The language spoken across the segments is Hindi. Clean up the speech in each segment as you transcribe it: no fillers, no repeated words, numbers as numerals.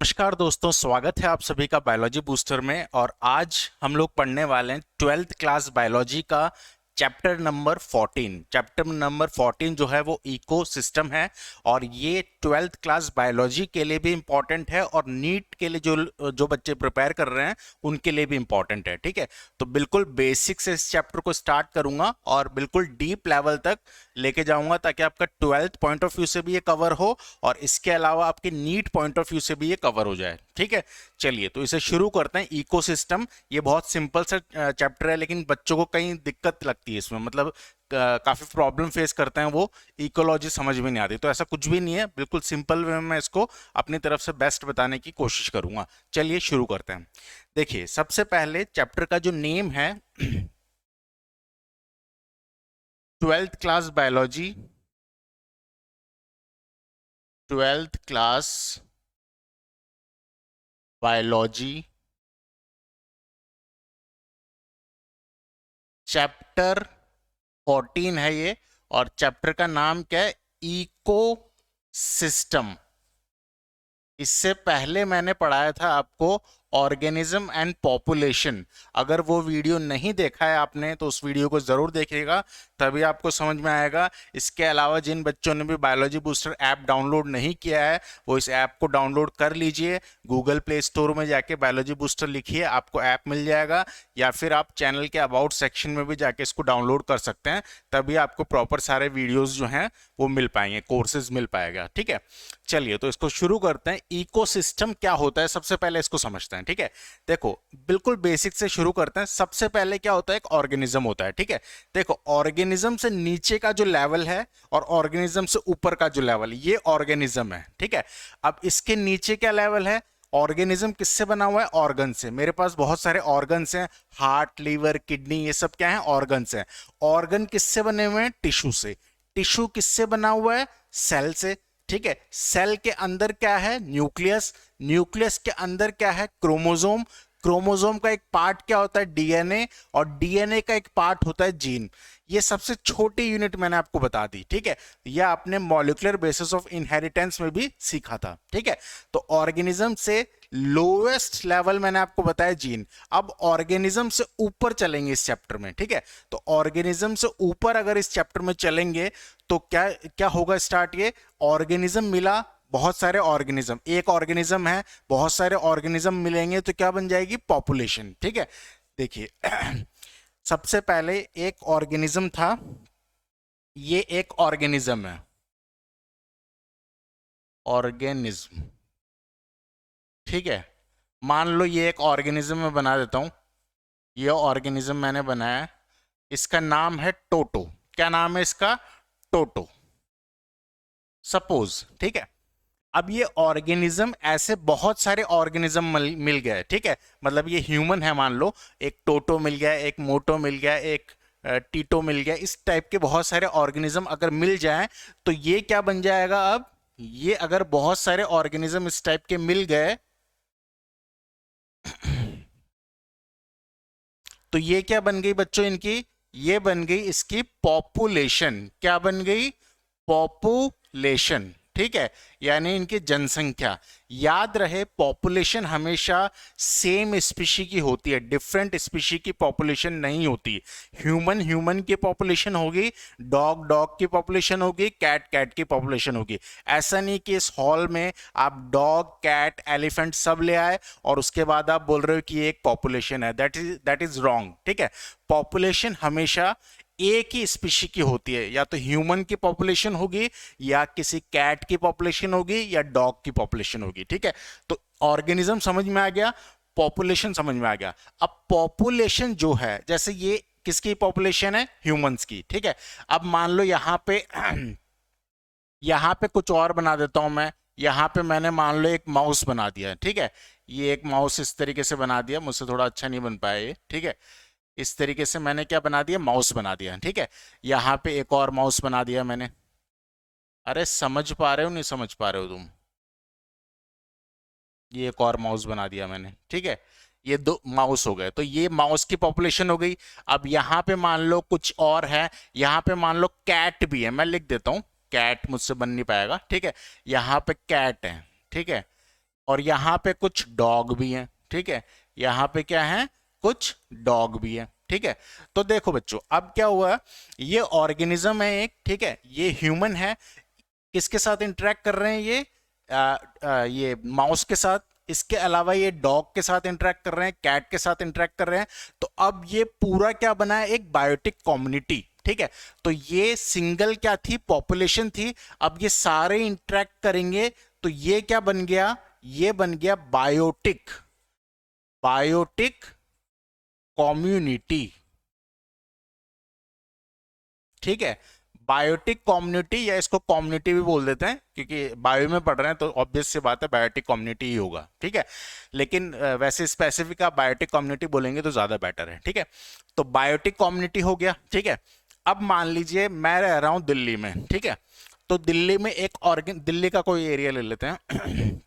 नमस्कार दोस्तों, स्वागत है आप सभी का बायोलॉजी बूस्टर में। और आज हम लोग पढ़ने वाले हैं 12th क्लास बायोलॉजी का चैप्टर नंबर 14। चैप्टर नंबर 14 जो है वो इकोसिस्टम है, और ये 12th क्लास बायोलॉजी के लिए भी इम्पॉर्टेंट है और नीट के लिए जो जो बच्चे प्रिपेयर कर रहे हैं उनके लिए भी इम्पॉर्टेंट है। ठीक है, तो बिल्कुल बेसिक से इस चैप्टर को स्टार्ट करूंगा और बिल्कुल डीप लेवल तक लेके जाऊंगा, ताकि आपका 12th पॉइंट ऑफ व्यू से भी ये कवर हो और इसके अलावा आपके नीट पॉइंट ऑफ व्यू से भी ये कवर हो जाए। ठीक है, चलिए तो इसे शुरू करते हैं। इकोसिस्टम ये बहुत सिंपल सा चैप्टर है, लेकिन बच्चों को कहीं दिक्कत लगती है इसमें, मतलब काफी प्रॉब्लम फेस करते हैं वो, इकोलॉजी समझ में नहीं आती। तो ऐसा कुछ भी नहीं है, बिल्कुल सिंपल वे में मैं इसको अपनी तरफ से बेस्ट बताने की कोशिश करूंगा। चलिए शुरू करते हैं। देखिए, सबसे पहले चैप्टर का जो नेम है 12th class biology, 12th class biology chapter 14 है ये। और चैप्टर का नाम क्या है? Ecosystem. इससे पहले मैंने पढ़ाया था आपको ऑर्गेनिज्म एंड पॉपुलेशन। अगर वो वीडियो नहीं देखा है आपने तो उस वीडियो को जरूर देखिएगा, तभी आपको समझ में आएगा। इसके अलावा जिन बच्चों ने भी बायोलॉजी बूस्टर ऐप डाउनलोड नहीं किया है वो इस ऐप को डाउनलोड कर लीजिए। गूगल प्ले स्टोर में जाके बायोलॉजी बूस्टर लिखिए, आपको ऐप मिल जाएगा, या फिर आप चैनल के अबाउट सेक्शन में भी जाके इसको डाउनलोड कर सकते हैं। तभी आपको प्रॉपर सारे वीडियोज जो हैं वो मिल पाएंगे, कोर्सेज मिल पाएगा। ठीक है, चलिए तो इसको शुरू करते हैं। इकोसिस्टम क्या होता है सबसे पहले इसको समझते हैं। ठीक है, देखो बिल्कुल बेसिक से शुरू करते हैं। सबसे पहले क्या होता है? एक ऑर्गेनिज्म होता है। ठीक है, देखो ऑर्गेनिज्म से नीचे का जो लेवल है और ऑर्गेनिज्म से ऊपर का जो लेवल, ये ऑर्गेनिज्म है। ठीक है, अब इसके नीचे क्या लेवल है? ऑर्गेनिज्म किससे बना हुआ है? ऑर्गन से। मेरे पास बहुत सारे ऑर्गन्स हैं, हार्ट, लीवर, किडनी, ये सब क्या है? ऑर्गन्स हैं। ऑर्गन किससे बने हुए हैं? टिश्यू से। टिश्यू किससे बना हुआ है? सेल से। ठीक है, सेल के अंदर क्या है? न्यूक्लियस। न्यूक्लियस के अंदर क्या है? क्रोमोसोम। क्रोमोसोम का एक पार्ट क्या होता है? डीएनए। और डीएनए का एक पार्ट होता है जीन। ये सबसे छोटी यूनिट मैंने आपको बता दी। ठीक है, यह आपने मॉलिक्यूलर बेसिस ऑफ इनहेरिटेंस में भी सीखा था। ठीक है, तो ऑर्गेनिज्म से लोएस्ट लेवल मैंने आपको बताया जीन। अब ऑर्गेनिज्म से ऊपर चलेंगे इस चैप्टर में। ठीक है, तो ऑर्गेनिज्म से ऊपर अगर इस चैप्टर में चलेंगे तो क्या क्या होगा? स्टार्ट, ये ऑर्गेनिज्म मिला, बहुत सारे ऑर्गेनिज्म, एक ऑर्गेनिज्म है, बहुत सारे ऑर्गेनिज्म मिलेंगे तो क्या बन जाएगी? पॉपुलेशन। ठीक है, देखिए सबसे पहले एक ऑर्गेनिज्म था, ये एक ऑर्गेनिज्म है, ऑर्गेनिज्म। ठीक है, मान लो ये एक ऑर्गेनिज्म में बना देता हूं। ये ऑर्गेनिज्म मैंने बनाया है, इसका नाम है टोटो। क्या नाम है इसका? टोटो, सपोज। ठीक है, अब ये ऑर्गेनिज्म, ऐसे बहुत सारे ऑर्गेनिज्म मिल गए। ठीक है, मतलब ये ह्यूमन है मान लो, एक टोटो मिल गया, एक मोटो मिल गया, एक टीटो मिल गया। इस टाइप के बहुत सारे ऑर्गेनिज्म अगर मिल जाएं तो ये क्या बन जाएगा? अब ये अगर बहुत सारे ऑर्गेनिज्म इस टाइप के मिल गए तो ये क्या बन गई बच्चों इनकी? ये बन गई इसकी पॉपुलेशन। क्या बन गई? पॉपुलेशन। ठीक है, यानी इनकी जनसंख्या। याद रहे, पॉपुलेशन हमेशा सेम स्पीशी की होती है, डिफरेंट स्पीशी की पॉपुलेशन नहीं होती। ह्यूमन ह्यूमन की पॉपुलेशन होगी, डॉग डॉग की पॉपुलेशन होगी, कैट कैट की पॉपुलेशन होगी। ऐसा नहीं कि इस हॉल में आप डॉग, कैट, एलिफेंट सब ले आए और उसके बाद आप बोल रहे हो कि ये एक पॉपुलेशन है। That is wrong. ठीक है, पॉपुलेशन हमेशा एक ही स्पीशी की होती है, या तो ह्यूमन की पॉपुलेशन होगी, या किसी कैट की पॉपुलेशन होगी, या डॉग की पॉपुलेशन होगी। ठीक है, तो ऑर्गेनिज्म समझ में आ गया, पॉपुलेशन समझ में आ गया। अब पॉपुलेशन जो है, जैसे ये किसकी पॉपुलेशन है? ह्यूमंस की। ठीक है, अब मान लो यहां पे यहां पे कुछ और बना देता हूं मैं। यहां पे मैंने मान लो एक माउस बना दिया। ठीक है, ये एक माउस इस तरीके से बना दिया, मुझसे थोड़ा अच्छा नहीं बन पाया ये। ठीक है, इस तरीके से मैंने क्या बना दिया? माउस बना दिया। ठीक है, यहां पे एक और माउस बना दिया मैंने। अरे समझ पा रहे हो नहीं समझ पा रहे हो तुम? ये एक और माउस बना दिया मैंने। ठीक है, ये दो माउस हो गए, तो ये माउस की पॉपुलेशन हो गई। अब यहां पे मान लो कुछ और है, यहां पे मान लो कैट भी है, मैं लिख देता हूं, कैट मुझसे बन नहीं पाएगा। ठीक है, यहां पे कैट है। ठीक है, और यहाँ पे कुछ डॉग भी हैं, ठीक है, यहाँ पे क्या है, कुछ डॉग भी है, ठीक है। तो देखो बच्चों, अब क्या हुआ, ये ऑर्गेनिज्म है एक, ठीक है, ये ह्यूमन है, किसके साथ इंटरेक्ट कर रहे हैं ये माउस के साथ, इसके अलावा ये डॉग के साथ इंटरेक्ट कर रहे हैं, कैट के साथ इंटरेक्ट कर रहे हैं। तो अब ये पूरा क्या बना है, एक बायोटिक कम्युनिटी, ठीक है। तो ये सिंगल क्या थी, पॉपुलेशन थी, अब ये सारे इंटरेक्ट करेंगे तो ये क्या बन गया, ये बन गया बायोटिक, बायोटिक कम्युनिटी, ठीक है। बायोटिक कम्युनिटी या इसको कम्युनिटी भी बोल देते हैं, क्योंकि बायो में पढ़ रहे हैं तो ऑब्वियस सी बात है बायोटिक कम्युनिटी ही होगा, ठीक है। लेकिन वैसे स्पेसिफिक आप बायोटिक कम्युनिटी बोलेंगे तो ज्यादा बेटर है, ठीक है। तो बायोटिक कम्युनिटी हो गया, ठीक है। अब मान लीजिए मैं रह रहा हूं दिल्ली में, ठीक है। तो दिल्ली में एक ऑर्गन, दिल्ली का कोई एरिया ले लेते हैं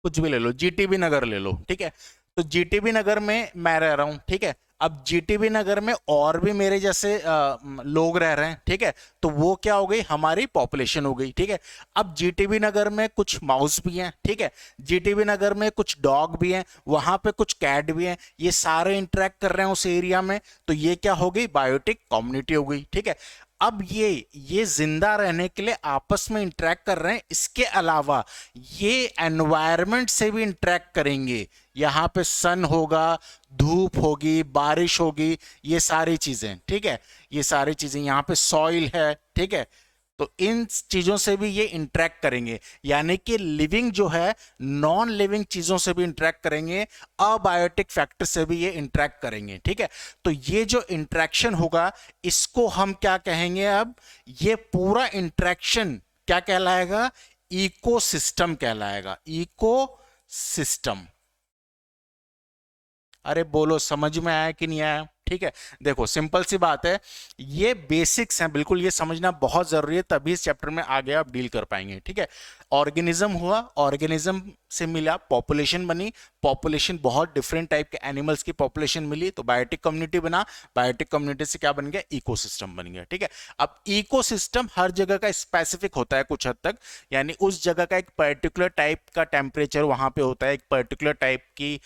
कुछ भी ले लो, जीटीबी नगर ले लो, ठीक है। तो जीटीबी नगर में मैं रह रहा हूं, ठीक है। अब जीटीबी नगर में और भी मेरे जैसे लोग रह रहे हैं, ठीक है। तो वो क्या हो गई, हमारी पॉपुलेशन हो गई, ठीक है। अब जीटीबी नगर में कुछ माउस भी हैं, ठीक है, जीटीबी नगर में कुछ डॉग भी हैं, वहां पे कुछ कैट भी हैं, ये सारे इंटरेक्ट कर रहे हैं उस एरिया में, तो ये क्या हो गई, बायोटिक कम्युनिटी हो गई, ठीक है। अब ये जिंदा रहने के लिए आपस में इंटरेक्ट कर रहे हैं, इसके अलावा ये एनवायरनमेंट से भी इंटरेक्ट करेंगे, यहां पे सन होगा, धूप होगी, बारिश होगी, ये सारी चीजें, ठीक है, ये सारी चीजें, यहां पे सॉइल है, ठीक है। तो इन चीजों से भी ये इंटरेक्ट करेंगे, यानी कि लिविंग जो है नॉन लिविंग चीजों से भी इंटरेक्ट करेंगे, अबायोटिक फैक्टर से भी ये इंटरेक्ट करेंगे, ठीक है। तो ये जो इंटरेक्शन होगा इसको हम क्या कहेंगे, अब ये पूरा इंटरेक्शन क्या कहलाएगा, इकोसिस्टम कहलाएगा, इकोसिस्टम। अरे बोलो, समझ में आया कि नहीं आया, ठीक है। देखो सिंपल सी बात है, ये बेसिक्स हैं, बिल्कुल ये समझना बहुत जरूरी है, तभी इस चैप्टर में आगे आप डील कर पाएंगे, ठीक है। ऑर्गेनिज्म हुआ, ऑर्गेनिज्म से मिला पॉपुलेशन बनी, पॉपुलेशन बहुत डिफरेंट टाइप के एनिमल्स की पॉपुलेशन मिली तो बायोटिक कम्युनिटी बना, बायोटिक कम्युनिटी से क्या बन गया, इकोसिस्टम बन गया, ठीक है। अब इकोसिस्टम हर जगह का स्पेसिफिक होता है कुछ हद तक, यानी उस जगह का एक पर्टिकुलर टाइप का टेम्परेचर वहां पे होता है, एक पर्टिकुलर टाइप की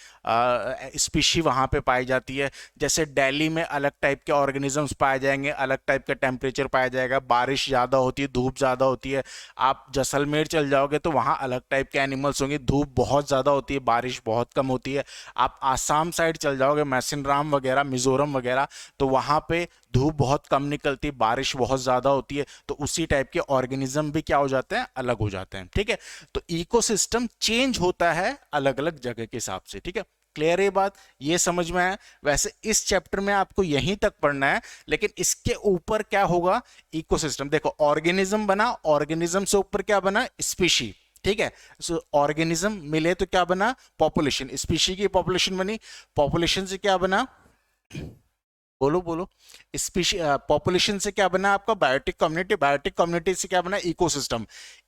स्पीशी वहां पे पाई जाती है। जैसे दिल्ली में अलग टाइप के ऑर्गेनिजम्स पाए जाएंगे, अलग टाइप का टेम्परेचर पाया जाएगा, बारिश ज़्यादा होती है, धूप ज़्यादा होती है। आप जैसलमेर चल जाओगे तो वहाँ अलग टाइप के एनिमल्स होंगे, धूप बहुत ज़्यादा होती है, बारिश बहुत कम होती है। आप आसाम साइड चल जाओगे, मैसिनराम वगैरह, मिजोरम वगैरह, तो वहाँ पे धूप बहुत कम निकलती है, बारिश बहुत ज़्यादा होती है, तो उसी टाइप के ऑर्गेनिज्म भी क्या हो जाते हैं, अलग हो जाते हैं, ठीक है। तो इकोसिस्टम चेंज होता है अलग अलग जगह के हिसाब से, ठीक है। क्लियर है बात, ये समझ में आया। वैसे इस चैप्टर में आपको यहीं तक पढ़ना है, लेकिन इसके ऊपर क्या होगा, इकोसिस्टम। देखो ऑर्गेनिज्म बना, ऑर्गेनिज्म से ऊपर क्या बना, स्पीशी, ठीक है। सो ऑर्गेनिज्म मिले तो क्या बना, पॉपुलेशन, स्पीशी की पॉपुलेशन बनी, पॉपुलेशन से क्या बना, बोलो बोलो, स्पीशी, पॉपुलेशन से क्या बना आपका, बायोटिक कम्युनिटी, बायोटिक कम्युनिटी से क्या बना, इकोसिस्टम।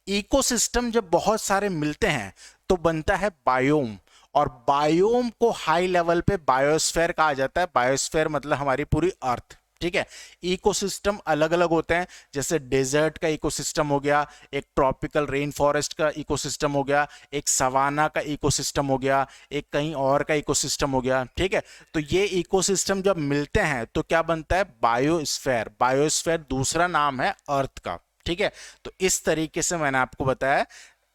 इकोसिस्टम जब बहुत सारे मिलते हैं तो बनता है बायोम, और बायोम को हाई लेवल पे बायोस्फीयर कहा जाता है। बायोस्फीयर मतलब हमारी पूरी अर्थ, ठीक है। इकोसिस्टम अलग अलग होते हैं, जैसे डेजर्ट का इकोसिस्टम हो गया, एक ट्रॉपिकल रेन फॉरेस्ट का इकोसिस्टम हो गया, एक सवाना का इकोसिस्टम हो गया, एक कहीं और का इकोसिस्टम हो गया, ठीक है। तो ये इकोसिस्टम जब मिलते हैं तो क्या बनता है, बायोस्फीयर। बायोस्फीयर दूसरा नाम है अर्थ का, ठीक है। तो इस तरीके से मैंने आपको बताया,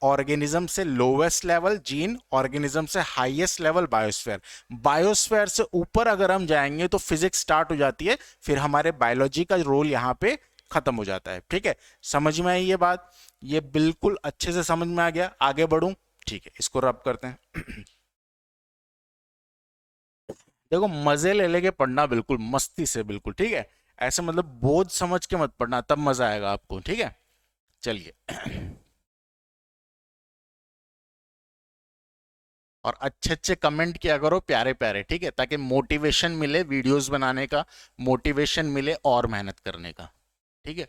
ऑर्गेनिज्म से लोवेस्ट लेवल जीन, ऑर्गेनिज्म से हाईएस्ट लेवल बायोस्फीयर। बायोस्फीयर से ऊपर अगर हम जाएंगे तो फिजिक्स स्टार्ट हो जाती है, फिर हमारे बायोलॉजी का रोल यहां पे खत्म हो जाता है, ठीक है। समझ में आई ये बात, ये बिल्कुल अच्छे से समझ में आ गया, आगे बढ़ूं, ठीक है, इसको रब करते हैं। देखो मजे ले लेके पढ़ना, बिल्कुल मस्ती से, बिल्कुल ठीक है, ऐसे मतलब बोझ समझ के मत पढ़ना, तब मजा आएगा आपको, ठीक है। चलिए, और अच्छे अच्छे कमेंट किया करो, प्यारे प्यारे, ठीक है, ताकि मोटिवेशन मिले वीडियोस बनाने का, मोटिवेशन मिले और मेहनत करने का, ठीक है।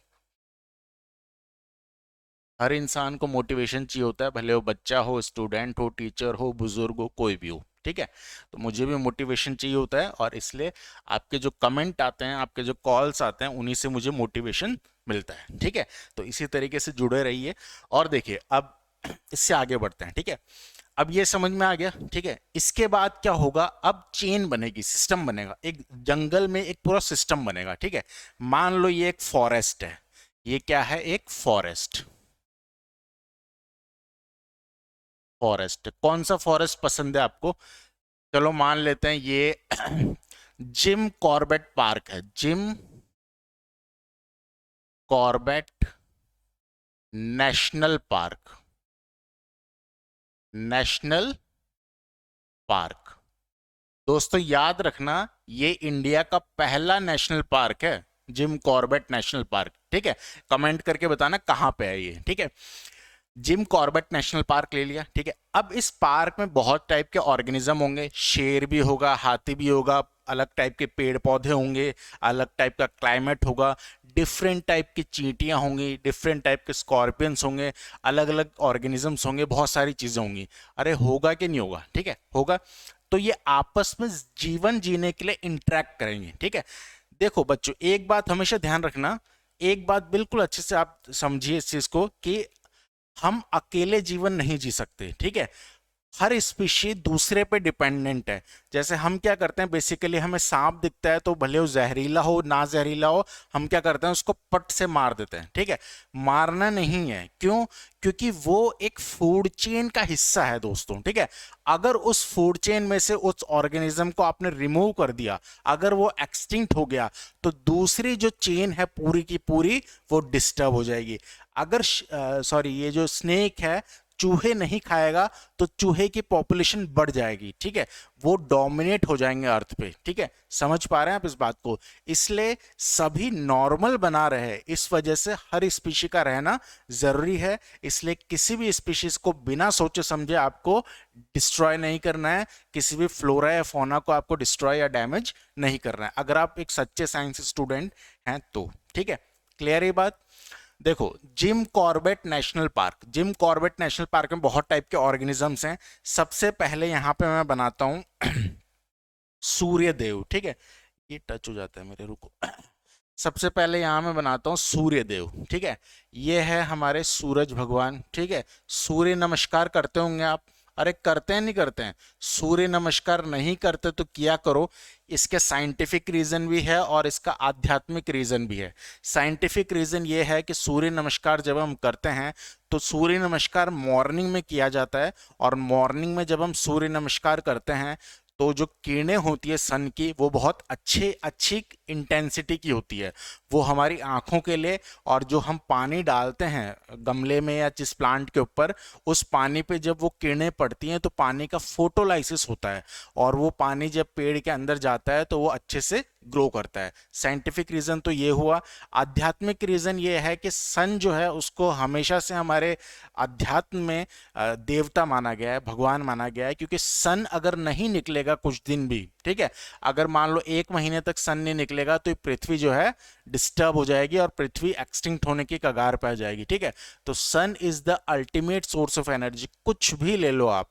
हर इंसान को मोटिवेशन चाहिए होता है, भले वो बच्चा हो, स्टूडेंट हो, टीचर हो, बुजुर्ग हो, कोई भी हो, ठीक है। तो मुझे भी मोटिवेशन चाहिए होता है, और इसलिए आपके जो कमेंट आते हैं, आपके जो कॉल्स आते हैं, उन्हीं से मुझे मोटिवेशन मिलता है, ठीक है। तो इसी तरीके से जुड़े रहिए, और देखिए अब इससे आगे बढ़ते हैं, ठीक है। अब ये समझ में आ गया, ठीक है। इसके बाद क्या होगा, अब चेन बनेगी, सिस्टम बनेगा, एक जंगल में एक पूरा सिस्टम बनेगा, ठीक है। मान लो ये एक फॉरेस्ट है, ये क्या है, एक फॉरेस्ट। फॉरेस्ट, कौन सा फॉरेस्ट पसंद है आपको? चलो मान लेते हैं ये जिम कॉर्बेट पार्क है, Jim Corbett national park, national park. दोस्तों याद रखना, ये इंडिया का पहला नेशनल पार्क है, जिम कॉर्बेट नेशनल पार्क, ठीक है। कमेंट करके बताना कहां पे है ये, ठीक है। जिम कॉर्बेट नेशनल पार्क ले लिया, ठीक है। अब इस पार्क में बहुत टाइप के ऑर्गेनिज्म होंगे, शेर भी होगा, हाथी भी होगा, अलग टाइप के पेड़ पौधे होंगे, अलग टाइप का क्लाइमेट होगा, डिफरेंट टाइप की चींटियां होंगी, डिफरेंट टाइप के स्कॉर्पियंस होंगे, अलग अलग ऑर्गेनिजम्स होंगे, बहुत सारी चीजें होंगी। अरे होगा कि नहीं होगा, ठीक है, होगा। तो ये आपस में जीवन जीने के लिए इंटरेक्ट करेंगे, ठीक है। देखो बच्चों, एक बात हमेशा ध्यान रखना, एक बात बिल्कुल अच्छे से आप समझिए इस चीज को, कि हम अकेले जीवन नहीं जी सकते, ठीक है। हर स्पीशी दूसरे पे डिपेंडेंट है। जैसे हम क्या करते हैं, बेसिकली हमें सांप दिखता है तो भले वो जहरीला हो ना जहरीला हो, हम क्या करते हैं, उसको पट से मार देते हैं, ठीक है। मारना नहीं है, क्यों? क्योंकि वो एक फूड चेन का हिस्सा है दोस्तों, ठीक है। अगर उस फूड चेन में से उस ऑर्गेनिज्म को आपने रिमूव कर दिया, अगर वो एक्सटिंक्ट हो गया, तो दूसरी जो चेन है पूरी की पूरी वो डिस्टर्ब हो जाएगी। अगर सॉरी, ये जो स्नेक है चूहे नहीं खाएगा तो चूहे की पॉपुलेशन बढ़ जाएगी, ठीक है। वो डोमिनेट हो जाएंगे अर्थ पे, ठीक है। समझ पा रहे हैं आप इस बात को? इसलिए सभी नॉर्मल बना रहे, इस वजह से हर स्पीशी का रहना जरूरी है। इसलिए किसी भी स्पीशीज को बिना सोचे समझे आपको डिस्ट्रॉय नहीं करना है, किसी भी फ्लोरा या फौना को आपको डिस्ट्रॉय या डैमेज नहीं करना है, अगर आप एक सच्चे साइंस स्टूडेंट हैं तो, ठीक है। क्लियर ये बात? देखो, Jim Corbett national park, Jim Corbett national park में बहुत टाइप के ऑर्गेनिजम्स हैं। सबसे पहले यहां पे मैं बनाता हूं सूर्य देव, ठीक है। ये टच हो जाता है मेरे, रुको। सबसे पहले यहां मैं बनाता हूं सूर्य देव, ठीक है। ये है हमारे सूरज भगवान, ठीक है। सूर्य नमस्कार करते होंगे आप, अरे करते हैं नहीं करते हैं? सूर्य नमस्कार नहीं करते तो किया करो। इसके साइंटिफिक रीजन भी है और इसका आध्यात्मिक रीजन भी है। साइंटिफिक रीजन ये है कि सूर्य नमस्कार जब हम करते हैं तो सूर्य नमस्कार मॉर्निंग में किया जाता है, और मॉर्निंग में जब हम सूर्य नमस्कार करते हैं तो जो किरणें होती है सन की, वो बहुत अच्छी अच्छी इंटेंसिटी की होती है, वो हमारी आंखों के लिए। और जो हम पानी डालते हैं गमले में या जिस प्लांट के ऊपर, उस पानी पे जब वो किरणें पड़ती हैं तो पानी का फोटोलाइसिस होता है, और वो पानी जब पेड़ के अंदर जाता है तो वो अच्छे से ग्रो करता है। साइंटिफिक रीजन तो ये हुआ। आध्यात्मिक रीजन ये है कि सन जो है उसको हमेशा से हमारे अध्यात्म में देवता माना गया है, भगवान माना गया है, क्योंकि सन अगर नहीं निकलेगा कुछ दिन भी, ठीक है, अगर मान लो 1 महीने तक सन नहीं निकलेगा तो पृथ्वी जो है डिस्टर्ब हो जाएगी और पृथ्वी एक्सटिंक्ट होने की कगार पर आ जाएगी, ठीक है। तो sun is the ultimate source of energy. कुछ भी ले लो आप,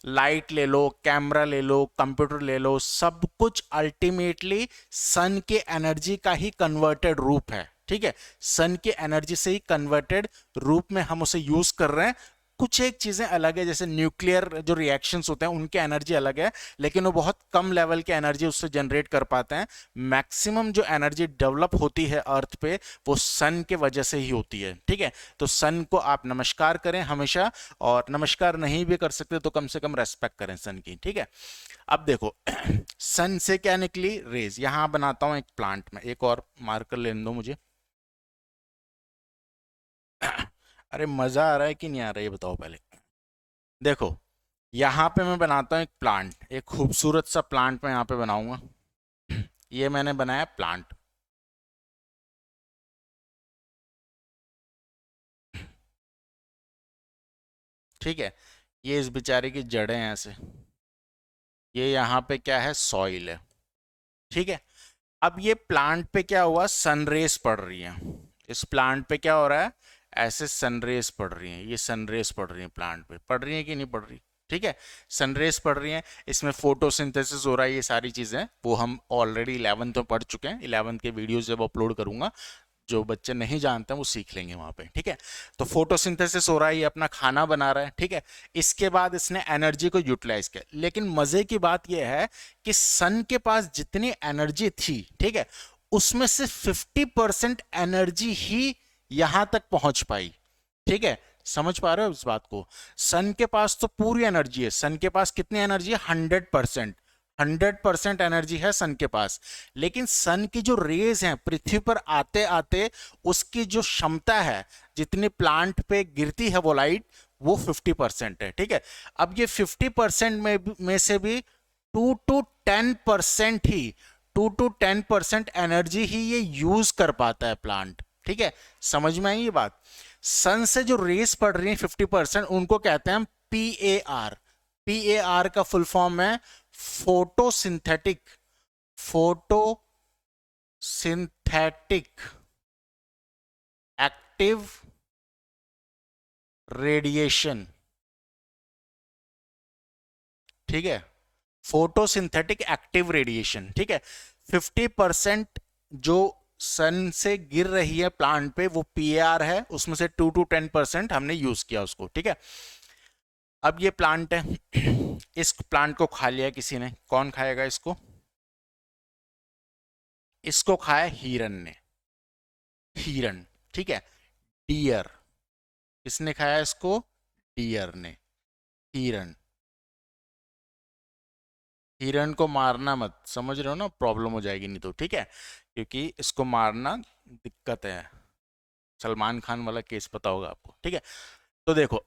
लाइट ले लो, कैमरा ले लो, कंप्यूटर ले लो, सब कुछ अल्टीमेटली सन के एनर्जी का ही कन्वर्टेड रूप है, ठीक है। सन के एनर्जी से ही कन्वर्टेड रूप में हम उसे यूज कर रहे हैं। कुछ एक चीजें अलग है, जैसे न्यूक्लियर जो रिएक्शंस होते हैं उनके एनर्जी अलग है, लेकिन वो बहुत कम लेवल के एनर्जी उससे जनरेट कर पाते हैं। मैक्सिमम जो एनर्जी डेवलप होती है अर्थ पे वो सन के वजह से ही होती है, ठीक है। तो सन को आप नमस्कार करें हमेशा, और नमस्कार नहीं भी कर सकते तो कम से कम रेस्पेक्ट करें सन की, ठीक है। अब देखो सन से क्या निकली रेज, यहां बनाता हूं एक प्लांट में, एक और मार्कर लेने दो मुझे। अरे मजा आ रहा है कि नहीं आ रहा है ये बताओ पहले। देखो, यहाँ पे मैं बनाता हूँ एक प्लांट, एक खूबसूरत सा प्लांट मैं यहाँ पे बनाऊंगा। ये मैंने बनाया प्लांट, ठीक है। ये इस बेचारे की जड़ें हैं ऐसे, ये यहाँ पे क्या है, सॉइल है, ठीक है। अब ये प्लांट पे क्या हुआ, सनरेज पड़ रही है, इस प्लांट पे क्या हो रहा है, ऐसे सनरेज पड़ रही हैं, ये सनरेज पड़ रही है प्लांट पे, पड़ रही है कि नहीं पड़ रही, ठीक है। सनरेज पड़ रही हैं, इसमें फोटोसिंथेसिस हो रहा है, ये सारी चीजें वो हम ऑलरेडी 11th में पढ़ चुके हैं, 11th के वीडियोस जब अपलोड करूंगा जो बच्चे नहीं जानते हैं वो सीख लेंगे वहां पे, ठीक है। तो फोटोसिंथेसिस हो रहा है, ये अपना खाना बना रहा है, ठीक है। इसके बाद इसने एनर्जी को यूटिलाइज किया, लेकिन मजे की बात यह है कि सन के पास जितनी एनर्जी थी, ठीक है, उसमें से 50% एनर्जी ही यहां तक पहुंच पाई, ठीक है। समझ पा रहे हो इस बात को? सन के पास तो पूरी एनर्जी है, सन के पास कितनी एनर्जी है? 100%। 100% एनर्जी है सन के पास, लेकिन सन की जो रेज हैं पृथ्वी पर आते आते, उसकी जो क्षमता है, जितनी प्लांट पे गिरती है वो लाइट, वो 50% है, ठीक है। अब ये 50% में से भी 2 to 10% ही, 2 to 10% एनर्जी ही ये यूज कर पाता है प्लांट, ठीक है। समझ में आई ये बात? सन से जो रेस पड़ रही है 50%, उनको कहते हैं हम PAR। PAR का फुल फॉर्म है फोटोसिंथेटिक, फोटोसिंथेटिक एक्टिव रेडिएशन, ठीक है। फोटोसिंथेटिक एक्टिव रेडिएशन, ठीक है। 50% जो सन से गिर रही है प्लांट पे वो PAR है, उसमें से 2 to 10% हमने यूज किया उसको, ठीक है। अब ये प्लांट है, इस प्लांट को खा लिया किसी ने, कौन खाएगा इसको? इसको खाया हिरन ने, हिरन, ठीक है। डियर, किसने खाया इसको? डियर ने, हिरन। हिरन को मारना मत, समझ रहे हो ना, प्रॉब्लम हो जाएगी नहीं तो, ठीक है, क्योंकि इसको मारना दिक्कत है। सलमान खान वाला केस पता होगा आपको, ठीक है। तो देखो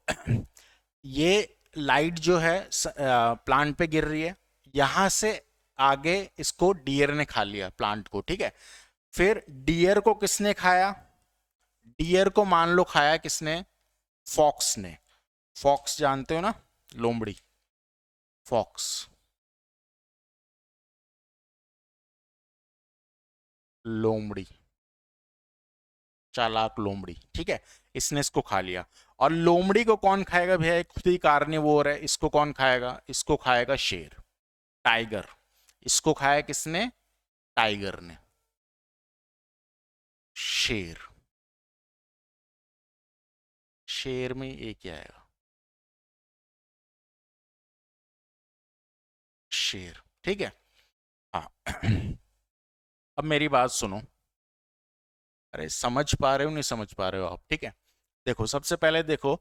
ये लाइट जो है प्लांट पे गिर रही है, यहां से आगे इसको डियर ने खा लिया प्लांट को, ठीक है। फिर डियर को किसने खाया? डियर को मान लो खाया किसने? फॉक्स ने। फॉक्स जानते हो ना, लोमड़ी, फॉक्स, लोमड़ी, चालाक लोमड़ी, ठीक है। इसने इसको खा लिया। और लोमड़ी को कौन खाएगा भैया? खुद ही कार्निवोर है, इसको कौन खाएगा? इसको खाएगा शेर, टाइगर। इसको खाया किसने? टाइगर ने, शेर। शेर में एक क्या आएगा? शेर, ठीक है। हाँ अब मेरी बात सुनो। अरे समझ पा रहे हो नहीं समझ पा रहे हो आप? ठीक है, देखो सबसे पहले देखो,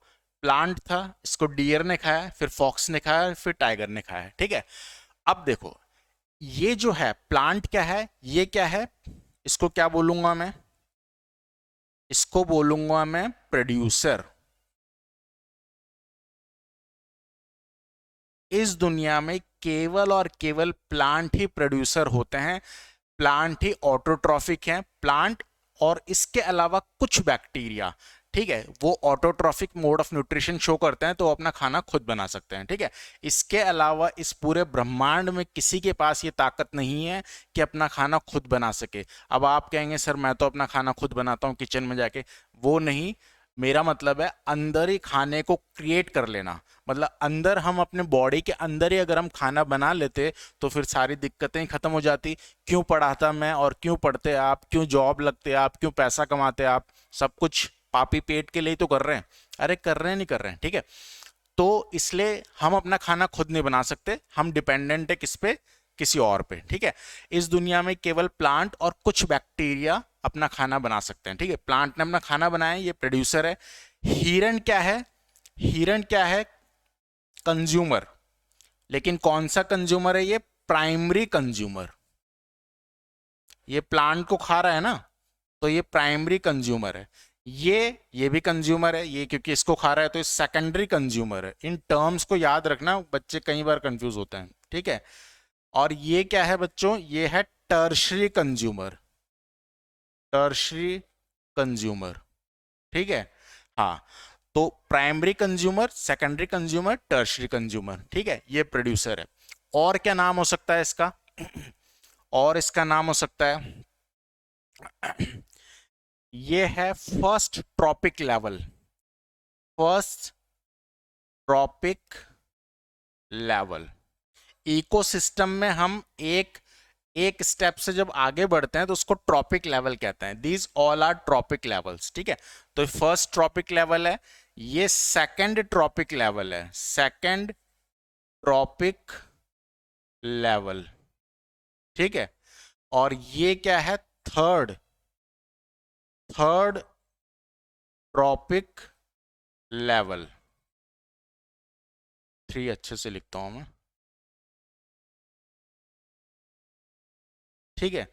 प्लांट था, इसको डियर ने खाया, फिर फॉक्स ने खाया, फिर टाइगर ने खाया, ठीक है। अब देखो ये जो है प्लांट क्या है, ये क्या है, इसको क्या बोलूंगा मैं? इसको बोलूंगा मैं प्रोड्यूसर। इस दुनिया में केवल और केवल प्लांट ही प्रोड्यूसर होते हैं, प्लांट ही ऑटोट्रॉफिक हैं, प्लांट और इसके अलावा कुछ बैक्टीरिया, ठीक है, वो autotrophic mode of nutrition show करते हैं, तो अपना खाना खुद बना सकते हैं, ठीक है। इसके अलावा इस पूरे ब्रह्मांड में किसी के पास ये ताकत नहीं है कि अपना खाना खुद बना सके। अब आप कहेंगे सर मैं तो अपना खाना खुद बनाता हूँ किचन में जाके, वो नहीं, मेरा मतलब है अंदर ही खाने को क्रिएट कर लेना। मतलब अंदर हम अपने बॉडी के अंदर ही अगर हम खाना बना लेते तो फिर सारी दिक्कतें ही खत्म हो जाती। क्यों पढ़ाता मैं और क्यों पढ़ते आप, क्यों जॉब लगते आप, क्यों पैसा कमाते आप? सब कुछ पापी पेट के लिए ही तो कर रहे हैं। अरे कर रहे हैं नहीं कर रहे हैं, ठीक है। तो इसलिए हम अपना खाना खुद नहीं बना सकते, हम डिपेंडेंट है किस पे? किसी और पे, ठीक है। इस दुनिया में केवल प्लांट और कुछ बैक्टीरिया अपना खाना बना सकते हैं, ठीक है। प्लांट ने अपना खाना बनाया, ये प्रोड्यूसर है। हिरन क्या है? हिरन क्या है? कंज्यूमर। लेकिन कौन सा कंज्यूमर है ये? Primary consumer. ये प्लांट को खा रहा है ना, तो ये प्राइमरी कंज्यूमर है। ये भी कंज्यूमर है, ये क्योंकि इसको खा रहा है तो ये सेकेंडरी कंज्यूमर है। इन टर्म्स को याद रखना, बच्चे कई बार कंफ्यूज होते हैं, ठीक है। और ये क्या है बच्चों? ये है टर्शरी कंज्यूमर, टर्शरी कंज्यूमर, ठीक है। हाँ, तो primary consumer, secondary consumer, tertiary consumer, ठीक है, ये प्रोड्यूसर है। और क्या नाम हो सकता है इसका? और इसका नाम हो सकता है, ये है first trophic level, first trophic level. Ecosystem में हम एक एक स्टेप से जब आगे बढ़ते हैं तो उसको ट्रॉपिक लेवल कहते हैं। These all are trophic levels, ठीक है। तो फर्स्ट ट्रॉपिक लेवल है, ये सेकंड ट्रॉपिक लेवल है, सेकंड ट्रॉपिक लेवल, ठीक है। और ये क्या है, थर्ड थर्ड ट्रॉपिक लेवल। 3 अच्छे से लिखता हूं मैं, ठीक है।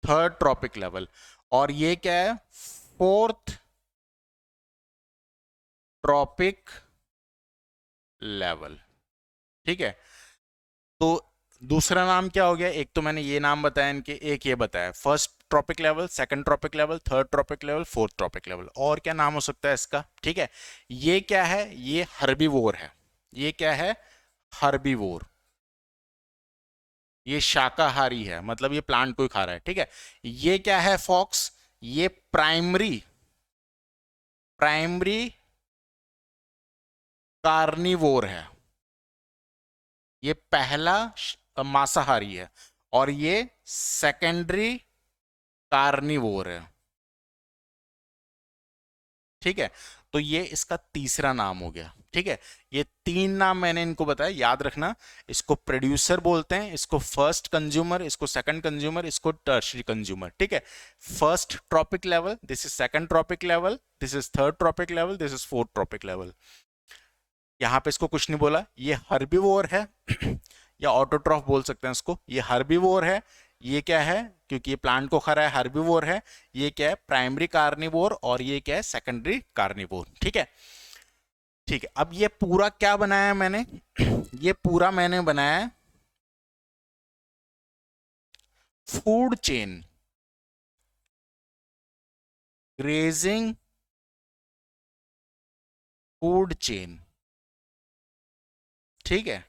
Third trophic level. और ये क्या है, फोर्थ ट्रॉपिक लेवल, ठीक है। तो दूसरा नाम क्या हो गया, एक तो मैंने ये नाम बताया इनके, एक ये बताया, first trophic level, second trophic level, third trophic level, fourth trophic level. और क्या नाम हो सकता है इसका, ठीक है। ये क्या है, ये हर्बीवोर है। ये क्या है, हर्बीवोर। ये शाकाहारी है, मतलब ये प्लांट को ही खा रहा है, ठीक है। ये क्या है, फॉक्स। ये प्राइमरी प्राइमरी कार्निवोर है। ये पहला मांसाहारी है। और ये सेकेंडरी कार्निवोर है, ठीक है। तो ये इसका तीसरा नाम हो गया, ठीक है। ये 3 नाम मैंने इनको बताया, याद रखना। इसको प्रोड्यूसर बोलते हैं, इसको फर्स्ट कंज्यूमर, इसको सेकंड कंज्यूमर, इसको टर्शरी कंज्यूमर, ठीक है। First trophic level, this is second trophic level, this is third trophic level, this is fourth trophic level. यहां पे इसको कुछ नहीं बोला, ये हर्बीवोर है या ऑटोट्रॉफ बोल सकते हैं इसको। ये हर्बीवोर है। ये क्या है, क्योंकि ये प्लांट को खा रहा है, हर्बीवोर है। ये क्या है, प्राइमरी कार्निवोर। और ये क्या है, सेकेंडरी कार्निवोर, ठीक है। ठीक है, अब ये पूरा क्या बनाया मैंने ये पूरा मैंने बनाया food chain, grazing food chain, ठीक है।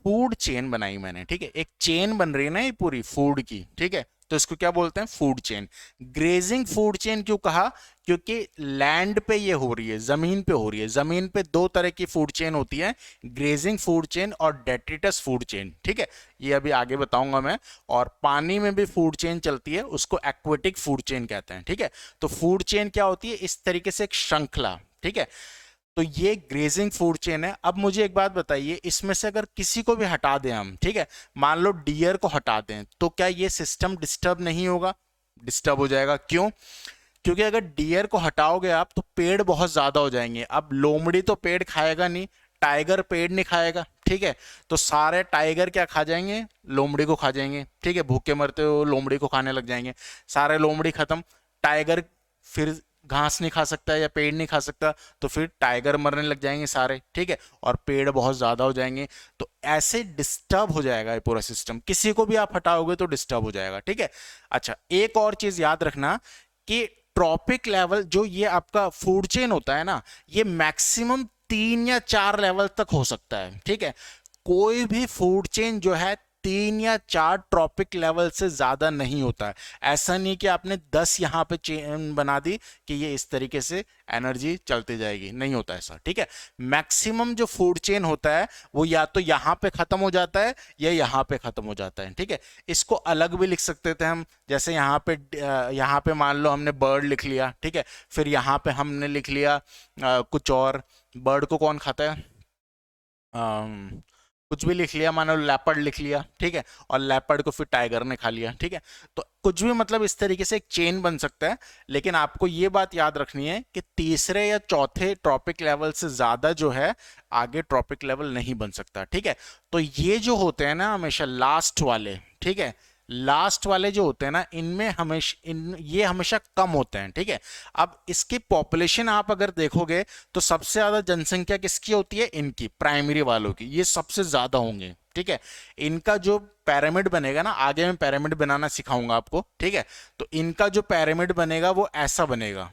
फूड चेन बनाई मैंने, ठीक है। एक चेन बन रही है ना ये पूरी फूड की, ठीक है। तो इसको क्या बोलते हैं, food chain. Grazing food chain क्यों कहा, क्योंकि लैंड पे ये हो रही है, जमीन पे हो रही है। जमीन पे 2 तरह की फूड चेन होती है, ग्रेजिंग फूड चेन और डेट्रिटस फूड चेन, ठीक है। ये अभी आगे बताऊंगा मैं। और पानी में भी फूड चेन चलती है, उसको एक्वेटिक फूड चेन कहते हैं, ठीक है। तो फूड चेन क्या होती है, इस तरीके से एक श्रृंखला, ठीक है। तो ये ग्रेजिंग फूड चेन है। अब मुझे एक बात बताइए, इसमें से अगर किसी को भी हटा दें हम, ठीक है, मान लो डियर को हटा दें, तो क्या ये सिस्टम डिस्टर्ब नहीं होगा, डिस्टर्ब हो जाएगा। क्यों, क्योंकि अगर डियर को हटाओगे आप तो पेड़ बहुत ज्यादा हो जाएंगे। अब लोमड़ी तो पेड़ खाएगा नहीं, टाइगर पेड़ नहीं खाएगा, ठीक है। तो सारे टाइगर क्या खा जाएंगे, लोमड़ी को खा जाएंगे, ठीक है। भूखे मरते हो लोमड़ी को खाने लग जाएंगे, सारे लोमड़ी खत्म। टाइगर फिर घास नहीं खा सकता या पेड़ नहीं खा सकता, तो फिर टाइगर मरने लग जाएंगे सारे, ठीक है। और पेड़ बहुत ज्यादा हो जाएंगे। तो ऐसे डिस्टर्ब हो जाएगा ये पूरा सिस्टम, किसी को भी आप हटाओगे तो डिस्टर्ब हो जाएगा, ठीक है। अच्छा, एक और चीज याद रखना कि ट्रॉपिक लेवल जो ये आपका फूड चेन होता है ना, ये मैक्सिमम 3 या 4 लेवल तक हो सकता है, ठीक है। कोई भी फूड चेन जो है 3 या 4 ट्रॉपिक लेवल से ज्यादा नहीं होता है। ऐसा नहीं कि आपने 10 यहां पे चेन बना दी कि ये इस तरीके से एनर्जी चलती जाएगी, नहीं होता ऐसा, ठीक है। मैक्सिमम जो फूड चेन होता है वो या तो यहां पे खत्म हो जाता है या यहां पे खत्म हो जाता है, ठीक है। इसको अलग भी लिख सकते थे हम, जैसे यहाँ पे मान लो हमने बर्ड लिख लिया, ठीक है। फिर यहाँ पे हमने लिख लिया कुछ और। बर्ड को कौन खाता है, कुछ भी लिख लिया, मानो लेपर्ड लिख लिया, ठीक है। और लेपर्ड को फिर टाइगर ने खा लिया, ठीक है। तो कुछ भी, मतलब इस तरीके से एक चेन बन सकता है। लेकिन आपको ये बात याद रखनी है कि तीसरे या चौथे ट्रॉपिक लेवल से ज्यादा जो है आगे ट्रॉपिक लेवल नहीं बन सकता, ठीक है। तो ये जो होते हैं ना हमेशा लास्ट वाले, ठीक है, लास्ट वाले जो होते हैं ना, इनमें हमेशा ये हमेशा कम होते हैं, ठीक है। अब इसकी पॉपुलेशन आप अगर देखोगे तो सबसे ज्यादा जनसंख्या किसकी होती है, इनकी प्राइमरी वालों की, ये सबसे ज्यादा होंगे, ठीक है। इनका जो पिरामिड बनेगा ना, आगे मैं पिरामिड बनाना सिखाऊंगा आपको, ठीक है। तो इनका जो पिरामिड बनेगा वो ऐसा बनेगा,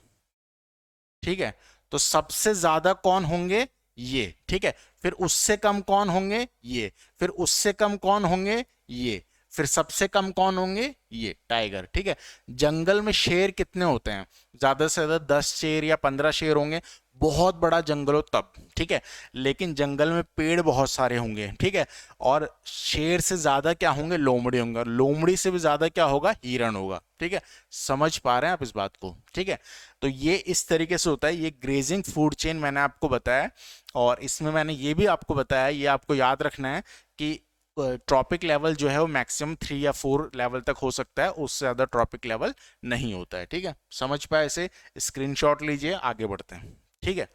ठीक है। तो सबसे ज्यादा कौन होंगे, ये, ठीक है। फिर उससे कम कौन होंगे, ये। फिर उससे कम कौन होंगे, ये। फिर सबसे कम कौन होंगे, ये टाइगर, ठीक है। जंगल में शेर कितने होते हैं, ज्यादा से ज्यादा 10 शेर या 15 शेर होंगे। बहुत बड़ा जंगल हो तब, ठीक है। लेकिन जंगल में पेड़ बहुत सारे होंगे, ठीक है। और शेर से ज्यादा क्या होंगे, लोमड़ी होंगे, और लोमड़ी से भी ज्यादा क्या होगा, हिरण होगा, ठीक है। समझ पा रहे हैं आप इस बात को, ठीक है। तो ये इस तरीके से होता है, ये ग्रेजिंग फूड चेन मैंने आपको बताया। और इसमें मैंने ये भी आपको बताया, ये आपको याद रखना है कि ट्रॉपिक लेवल जो है वो मैक्सिमम 3 या 4 लेवल तक हो सकता है, उससे ज़्यादा ट्रॉपिक लेवल नहीं होता है, ठीक है। समझ पाए इसे, स्क्रीनशॉट लीजिए, आगे बढ़ते हैं, ठीक है।